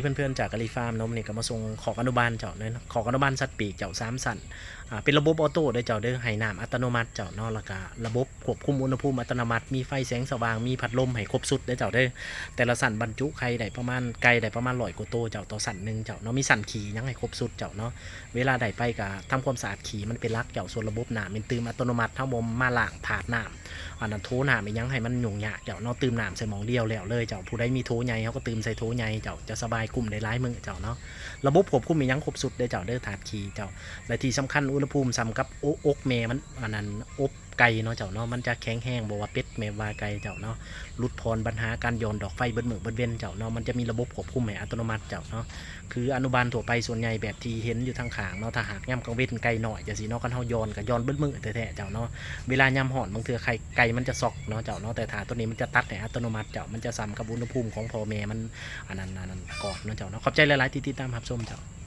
เพื่อนๆจากกะลีฟาร์มนมนี่ก็มาส่งของอนุบาลเจ้าเนาะของอนุบาลสัตว์ปีกเจ้า3 สั่นเป็นระบบออโต้ได้เจ้าเด้อให้น้ำอัตโนมัติเจ้าเนาะแล้วก็ระบบควบคุมอุณหภูมิอัตโนมัติมีไฟแสงสว่างมีพัดลมให้ครบสุดได้เจ้าเด้อแต่ละสั่นบรรจุไข่ได้ประมาณไก่ได้ประมาณ100 กว่าตัวเจ้าต่อสั่นหนึ่งเจ้าเนาะมีสั่นขี่ยังให้ครบสุดเจ้าเนาะเวลาได้ไปก็ทำความสะอาดขี่มันเป็นลักเจ้าส่วนระบบน้ำเป็นตื่มอัตโนมัติเท่าบ่มาล้างถาดน้ำอันนั้นโถน้ำยังให้มันยุ่งยากเจ้าเนาะตื่มน้ำใส่หม้องเดียวแล้วเลยเจ้าผู้ใดมีโถใหญ่เขาก็ตื่มใส่โถใหญ่เจ้าจะสบายกลุ่มได้หลายมื้อเจ้าเนาะระบบควบคุมมียังครบสุดได้เจ้าเด้อถาดขี่เจ้าและที่สำคัญอุณหภูมิซ้ำกับอกแม่มันอันนั้นอบไก่เนาะเจ้าเนาะมันจะแข็งแห้งบ่ว่าเป็ดแม่ว่าไก่เจ้าเนาะลดพรปัญหาการย้อนดอกไฟเบิดมื้อเบิดเว้นเจ้าเนาะมันจะมีระบบควบคุมให้อัตโนมัติเจ้าเนาะคืออนุบาลทั่วไปส่วนใหญ่แบบที่เห็นอยู่ทางข้างเนาะถ้าหากย่ำกลางเว้นไก่หน่อยจังซี่เนาะคันเฮาย้อนก็ย้อนเบิดมื้อแท้ๆเจ้าเนาะเวลาย่ำฮ้อนบางเทื่อไก่มันจะซอกเนาะเจ้าเนาะแต่ถ้าตัวนี้มันจะตัดให้อัตโนมัติเจ้ามันจะซ้ำกับอุณหภูมิของพ่อแม่มันอันนั้นกรอบเนาะเจ้าเนาะขอบใจหลายๆที่ติดตามรับชมเจ้า